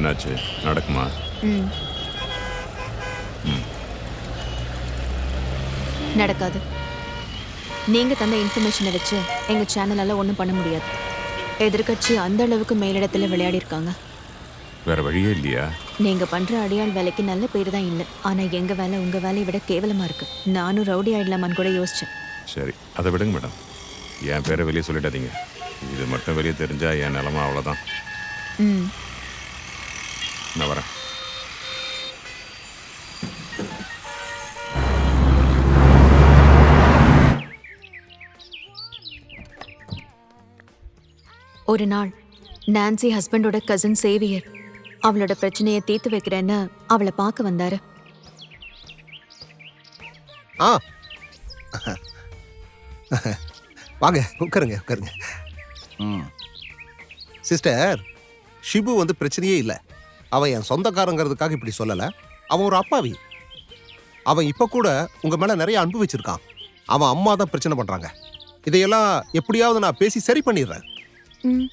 என்னாச்சு? நடக்குமா? ம் நடக்காது. நீங்க தந்த இன்ஃபர்மேஷனை வச்சு எங்க சேனலால ஒன்றும் பண்ண முடியாது. எதிர்க்கட்சி அந்த அளவுக்கு மேலிடத்துல விளையாடி இருக்காங்க. வேற வழியே இல்லையா? நீங்க பண்ற அடியாள் வேலைக்கு நல்ல பேரு தான் இல்லை. ஆனா எங்க வேலை உங்க வேலையை விட கேவலமா இருக்கு. நானும் ரவுடி ஆயிடலாமான்னு கூட யோசிச்சேன். சரி, அதை விடுங்க மேடம். என் பேரை வெளியே சொல்லிடாதீங்க. இது மட்டும் வெளியே தெரிஞ்சா என் நிலமா அவ்வளோதான். ம் நான் வரேன். ஒரு நாள் நான்சி ஹஸ்பண்டோட கசின் சேவியர் அவளோட பிரச்சனையை தீர்த்து வைக்கிறேன்னு அவளை பார்க்க வந்தாரு. ஆ வாங்க உட்காருங்க உட்காருங்க. சிஸ்டர், ஷிபு வந்து பிரச்சனையே இல்லை. அவன் என் சொந்தக்காரங்கிறதுக்காக இப்படி சொல்லலை. அவன் ஒரு அப்பாவி. அவன் இப்போ கூட உங்கள் மேலே நிறைய அன்பு வச்சிருக்கான். அவன் அம்மா தான் பிரச்சனை பண்ணுறாங்க. இதையெல்லாம் எப்படியாவது நான் பேசி சரி பண்ணிடுறேன். ம்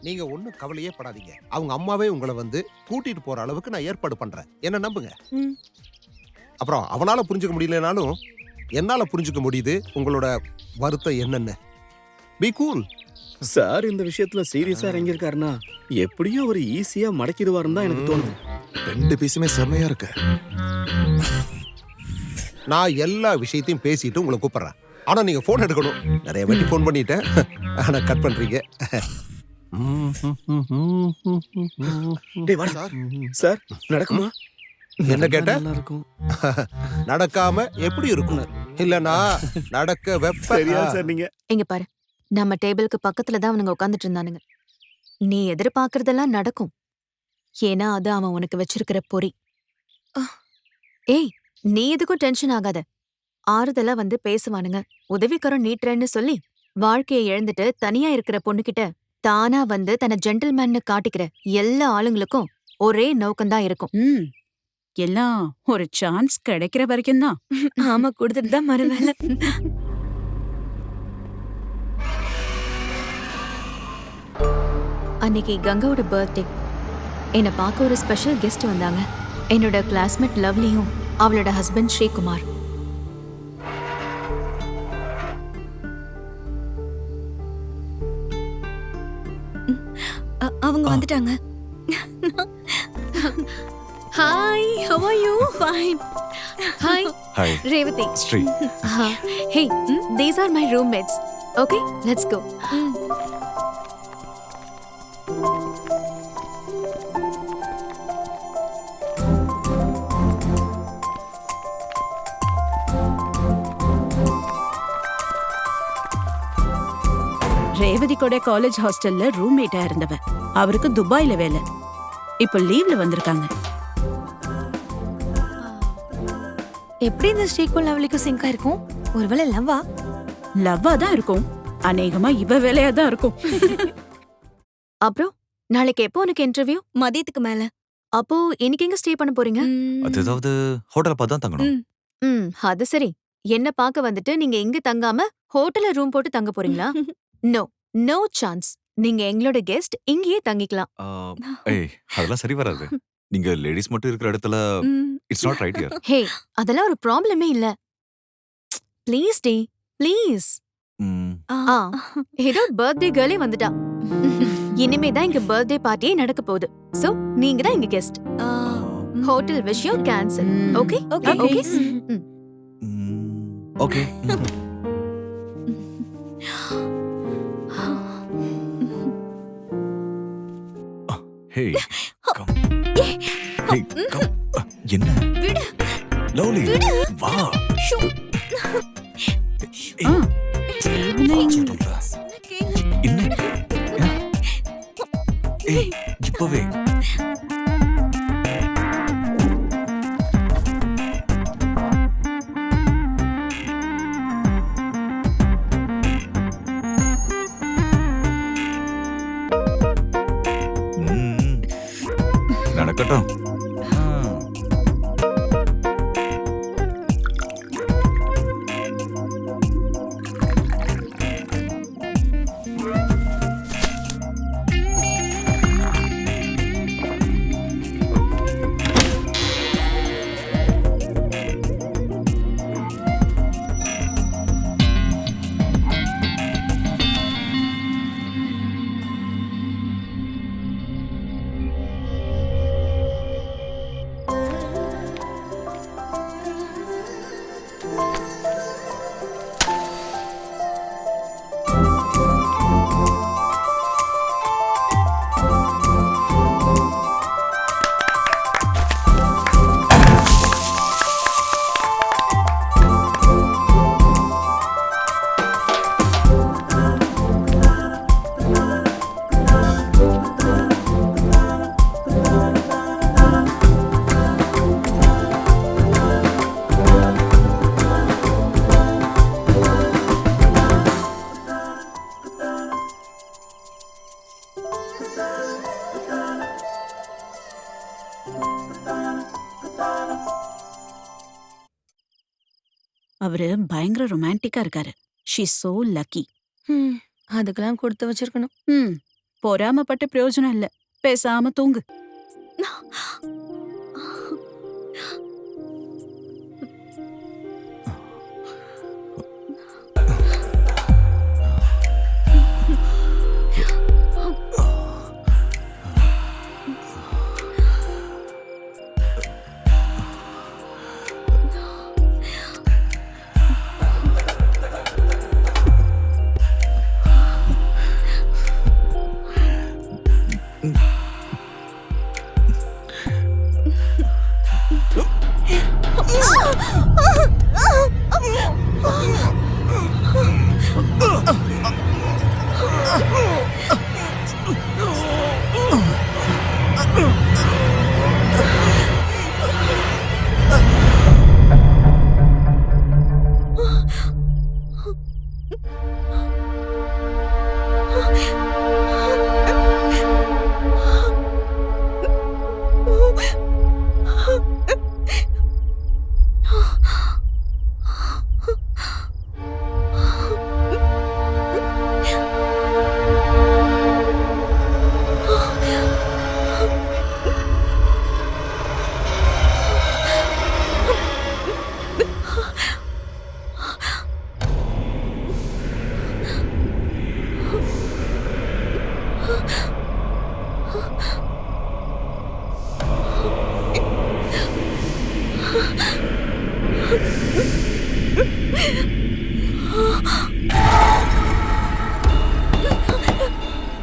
நீங்க ஒன்றும் கவலையே படாதீங்க. அவங்க அம்மாவே உங்களை வந்து கூட்டிட்டு போற அளவுக்கு நான் ஏற்பாடு பண்றேன். என்ன நம்புங்க. ம் அப்புறம் அவனால புரிஞ்சுக்க முடியலனாலும் என்னால புரிஞ்சுக்க முடியுது உங்களோட வருத்தம் என்னன்னு. Be cool. சார் இந்த விஷயத்துல சீரியஸா இறங்கியிருக்காருன்னா எப்படியும் அவர் ஈஸியா மடக்கிடுவாருன்னு தான் எனக்கு தோணுது. 2 பீஸுமே செம்மையா இருக்கு. நான் எல்லா விஷயத்தையும் பேசிட்டு உங்களை கூப்பிடுறேன். ஆனா நீங்க போன் எடுக்கணும். நிறைய வாட்டி போன் பண்ணிட்டேன். ஆனா கட் பண்றீங்க. டேய் வாடா சார், நடக்குமா? என்ன கேட்ட? நல்லா இருக்கும். நடக்காம எப்படி இருக்கும்? இல்லனா நடக்க வெப்ப. சரியா சார் நீங்க. இங்க பாரு, நம்ம டேபிளுக்கு பக்கத்துல தான் அவனுங்க உட்காந்துட்டு இருந்தானுங்க. நீ எதிர்பார்க்கறதெல்லாம் நடக்கும். ஏன்னா அது அவன் உனக்கு வச்சிருக்கிற பொறி. ஏய், நீ எதுக்கும் டென்ஷன் ஆகாத. ஆறுதலா வந்து பேசுவானுங்க. உதவிக்கரம் நீட்டுறேன்னு சொல்லி வாழ்க்கையை இழந்துட்டு தனியா இருக்கிற பொண்ணுகிட்ட தானா வந்து தன்னை ஜென்டில்மேன்னு காட்டிக்கிற எல்லா ஆளுங்களுக்கும் ஒரே நோக்கம்தான் இருக்கும். எல்லாம் ஒரு சான்ஸ் கிடைக்கிற வரைக்கும் தான். ஆமா, கொடுத்துட்டு தான் மறு வேலை. அன்னைக்கு கங்காவோட பர்த்டே. என்னை பார்க்க ஒரு ஸ்பெஷல் கெஸ்ட் வந்தாங்க. என்னோட கிளாஸ்மேட் லவ்லியும் அவளோட ஹஸ்பண்ட் ஸ்ரீகுமார். அவங்க வந்துட்டாங்க. Hi, how are you? Fine. Hi, Hi. Revati. Sree. Hey, these are my roommates. Okay, let's go. Revathi கூட காலேஜ் ஹாஸ்டல்ல ரூம்மேட்டா இருந்தவ. அவருக்கு துபாயில வேலை. இப்ப லீவ்ல வந்திருக்காங்க. எப்படி இந்த ஸ்ரீக்கும் லவ்லிக்கும் சிங்க் ஆயிருக்கும்? ஒருவேளை லவ்வா? லவ்வா தான் இருக்கும். அநேகமா இவ வேலையா தான் இருக்கும். அப்புறம் நாளைக்கு எப்போ உனக்கு இன்டர்வியூ? மதியத்துக்கு மேல. அப்போ இன்னைக்கு எங்க ஸ்டே பண்ண போறீங்க? அது ஏதாவது ஹோட்டல்ல பார்த்து தான் தங்கணும். அது சரி. என்ன பார்க்க வந்துட்டு நீங்க இங்க தங்காம ஹோட்டல்ல ரூம் போட்டு தங்க போறீங்களா? No, no chance. நீங்க எங்களோட கெஸ்ட், இங்கேயே தங்கிக்கலாம். ஏய், அதெல்லாம் சரி வராது. நீங்க லேடிஸ் மட்டும் இருக்கிற இடத்துல it's not right here. Hey, அதெல்லாம் ஒரு ப்ராப்ளமே இல்ல. ப்ளீஸ் டி, ப்ளீஸ். ஏதோ பர்த்டே கேர்லே வந்துட்டா. இனிமே தான் இங்க பர்த்டே பார்ட்டியே நடக்க போகுது. சோ நீங்க தான் இங்க கெஸ்ட். ஹோட்டல் விஷயம் cancel. Okay Okay. Okay. Okay. ஹே கம். ஹே கம். என்ன? விடு. லவ்லி. வா. ஷூ. ஏய், evening. சொல்றேன்ல. என்ன? ஏய், இப்பவே. நடக்கட்டும். அவரு பயங்கர ரொமான்டிக்கா இருக்காரு. She so lucky. அதுக்கெல்லாம் கொடுத்து வச்சிருக்கணும். பொறாமப்பட்டு பிரயோஜனம் இல்ல. பேசாம தூங்கு.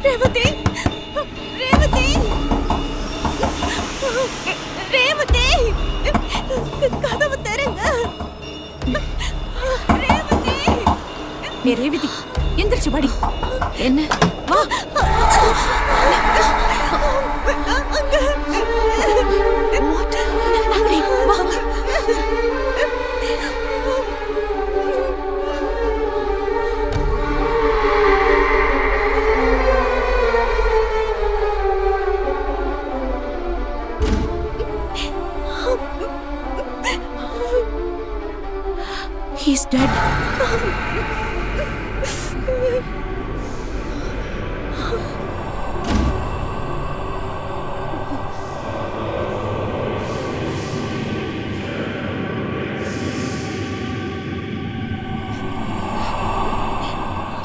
ரேவதி, ரேவதி, ரேவதி, கதவு திறங்க. ரேவதி, ரேவதி எந்திரிச்சு வாடி. என்ன? வா. வாடி, வா. He's dead.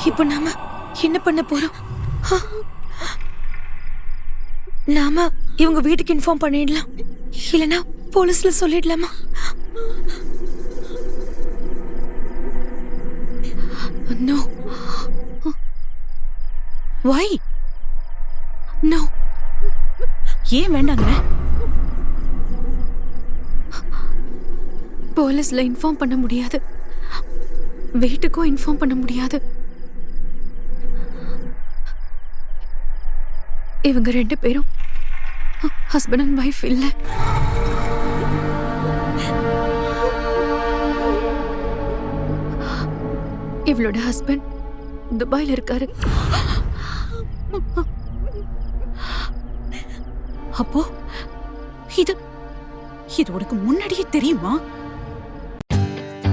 இப்போ நாம என்ன பண்ண போறோம்? நாம இவங்க வீட்டுக்கு இன்ஃபார்ம் பண்ணிடலாம், இல்லனா போலீஸ்ல சொல்லிடலாமா? No. Why? No. ஏன் வேண்டாங்கற? போலீஸ்ல இன்ஃபார்ம் பண்ண முடியாது, வீட்டுக்கும் இன்ஃபார்ம் பண்ண முடியாது. இவங்க 2 பேரும் ஹஸ்பண்ட் அண்ட் வைஃப் இல்ல. இவளோட ஹஸ்பண்ட் துபாயில இருக்காரு. அப்போ இது உனக்கு முன்னாடியே தெரியுமா?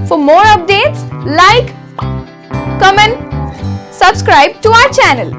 For more updates, like, comment, subscribe to our channel.